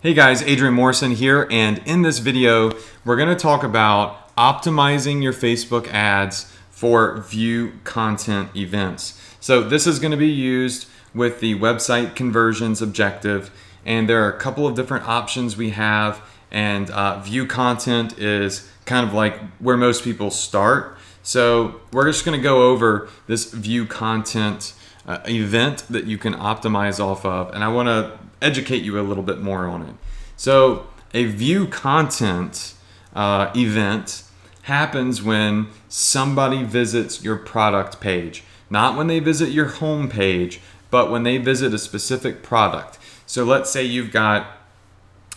Hey guys, Adrian Morrison here, and in this video, we're going to talk about optimizing your Facebook ads for view content events. So this is going to be used with the website conversions objective, and there are a couple of different options we have, and view content is kind of like where most people start. So we're just going to go over this view content event that you can optimize off of, and I want to educate you a little bit more on it. So a view content event happens when somebody visits your product page, not when they visit your home page, but when they visit a specific product. So let's say you've got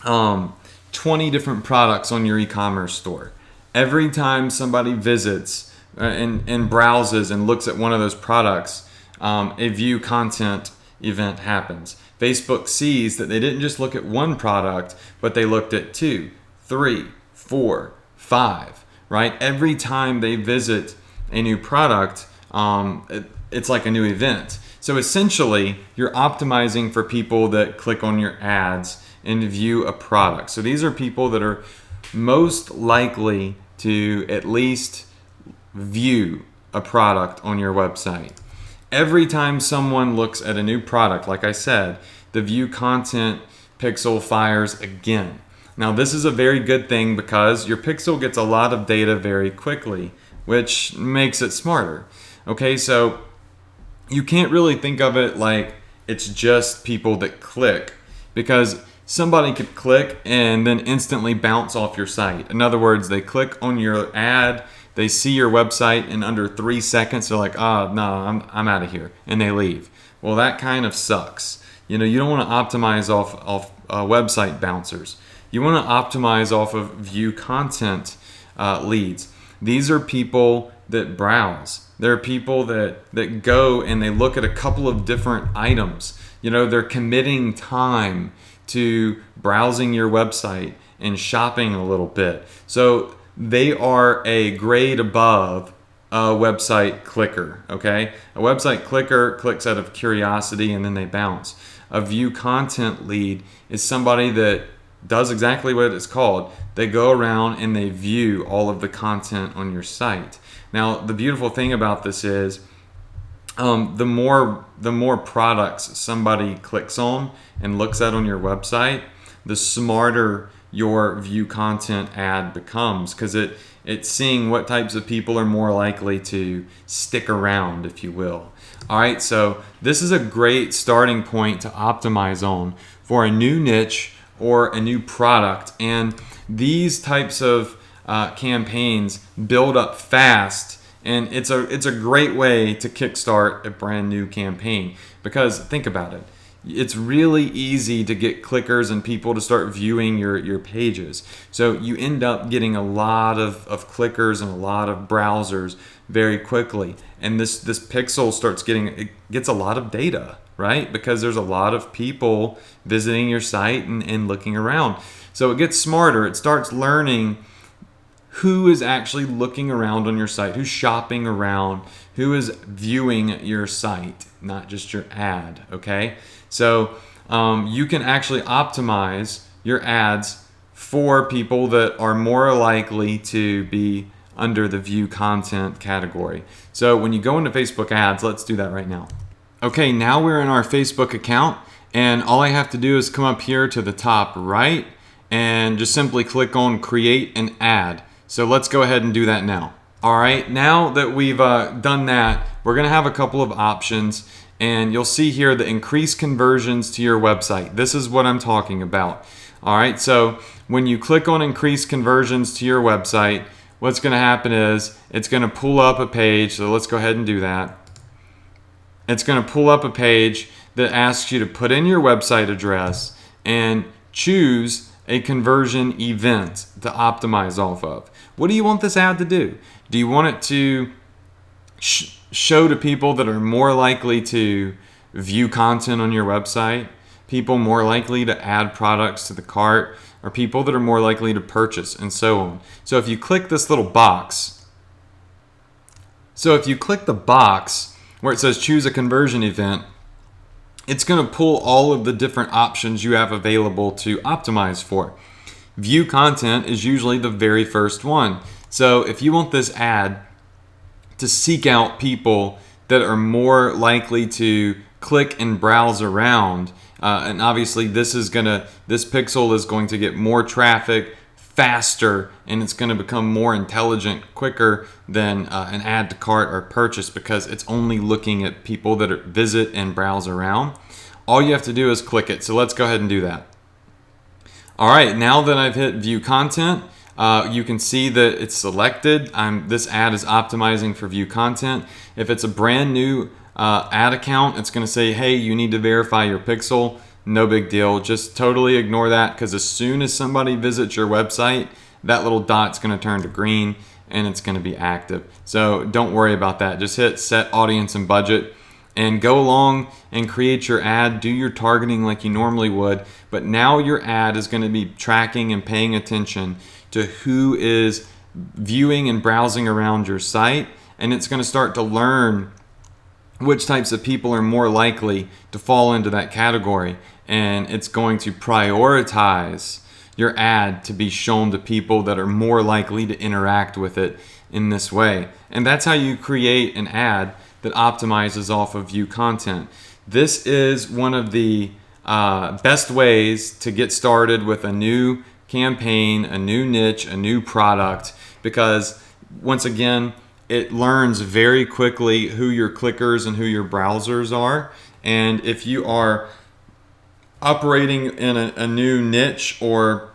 20 different products on your e-commerce store. Every time somebody visits and browses and looks at one of those products, a view content event happens. Facebook sees that they didn't just look at one product, but they looked at 2, 3, 4, 5, right? Every time they visit a new product, it's like a new event. So essentially, you're optimizing for people that click on your ads and view a product. So these are people that are most likely to at least view a product on your website. Every time someone looks at a new product, like I said, the view content pixel fires again. Now this is a very good thing because your pixel gets a lot of data very quickly, which makes it smarter. Okay, so you can't really think of it like it's just people that click, because somebody could click and then instantly bounce off your site. In other words, they click on your ad, they see your website, in under 3 seconds they're like, no, I'm out of here, and they leave. Well, that kind of sucks. You don't want to optimize off website bouncers. You want to optimize off of view content leads. These are people that browse. They're people that go and they look at a couple of different items. They're committing time to browsing your website and shopping a little bit. So they are a grade above a website clicker, okay? A website clicker clicks out of curiosity and then they bounce. A view content lead is somebody that does exactly what it's called. They go around and they view all of the content on your site. Now, the beautiful thing about this is the more products somebody clicks on and looks at on your website, the smarter your view content ad becomes, because it's seeing what types of people are more likely to stick around, if you will. All right, so this is a great starting point to optimize on for a new niche or a new product. And these types of campaigns build up fast, and it's a great way to kickstart a brand new campaign, because think about it. It's really easy to get clickers and people to start viewing your pages. So you end up getting a lot of clickers and a lot of browsers very quickly. And this pixel gets a lot of data, right? Because there's a lot of people visiting your site and looking around. So it gets smarter. It starts learning who is actually looking around on your site, who's shopping around, who is viewing your site, not just your ad, okay? So you can actually optimize your ads for people that are more likely to be under the view content category. So when you go into Facebook ads, let's do that right now. Okay, now we're in our Facebook account, and all I have to do is come up here to the top right and just simply click on create an ad. So let's go ahead and do that now. All right, now that we've done that, we're gonna have a couple of options, and you'll see here the increase conversions to your website. This is what I'm talking about. All right, so when you click on increase conversions to your website, what's gonna happen is it's gonna pull up a page. So let's go ahead and do that. It's gonna pull up a page that asks you to put in your website address and choose a conversion event to optimize off of. What do you want this ad to do? Do you want it to show to people that are more likely to view content on your website, people more likely to add products to the cart, or people that are more likely to purchase, and so on? So if you click this little box, where it says choose a conversion event, it's going to pull all of the different options you have available to optimize for. View content is usually the very first one. So if you want this ad to seek out people that are more likely to click and browse around, and obviously this pixel is going to get more traffic faster, and it's going to become more intelligent quicker than an add to cart or purchase, because it's only looking at people that visit and browse around. All you have to do is click it. So let's go ahead and do that. All right, now that I've hit view content, you can see that it's selected. This ad is optimizing for view content. If it's a brand new ad account, it's going to say, hey, you need to verify your pixel. No big deal. Just totally ignore that, because as soon as somebody visits your website, that little dot's going to turn to green and it's going to be active. So don't worry about that. Just hit set audience and budget and go along and create your ad. Do your targeting like you normally would. But now your ad is going to be tracking and paying attention to who is viewing and browsing around your site. And it's going to start to learn which types of people are more likely to fall into that category. And it's going to prioritize your ad to be shown to people that are more likely to interact with it in this way. And that's how you create an ad that optimizes off of view content. This is one of the best ways to get started with a new campaign, a new niche, a new product, because once again, it learns very quickly who your clickers and who your browsers are. And if you are operating in a new niche or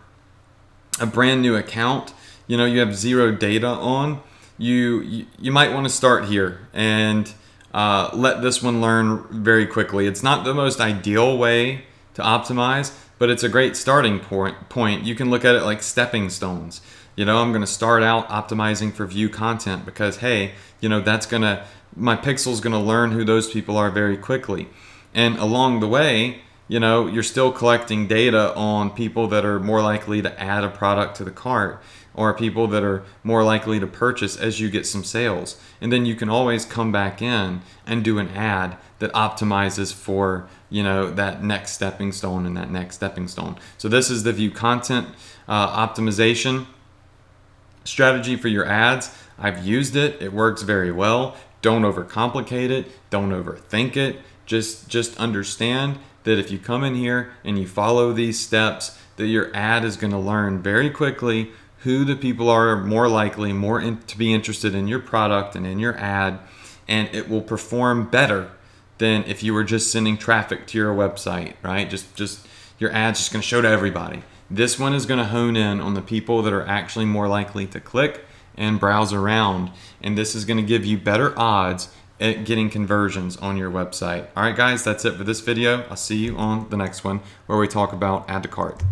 a brand new account, you have zero data on, you might want to start here and let this one learn very quickly. It's not the most ideal way to optimize, but it's a great starting point. You can look at it like stepping stones. I'm going to start out optimizing for view content because, hey, my pixel's going to learn who those people are very quickly. And along the way, you're still collecting data on people that are more likely to add a product to the cart, or people that are more likely to purchase as you get some sales. And then you can always come back in and do an ad that optimizes for, that next stepping stone and that next stepping stone. So this is the view content optimization strategy for your ads. I've used it. It works very well. Don't overcomplicate it. Don't overthink it. Just understand that if you come in here and you follow these steps, that your ad is going to learn very quickly who the people are more likely to be interested in your product and in your ad, and it will perform better than if you were just sending traffic to your website, right? Just your ad's just going to show to everybody. This one is going to hone in on the people that are actually more likely to click and browse around, and this is going to give you better odds at getting conversions on your website. All right, guys, that's it for this video. I'll see you on the next one where we talk about add to cart.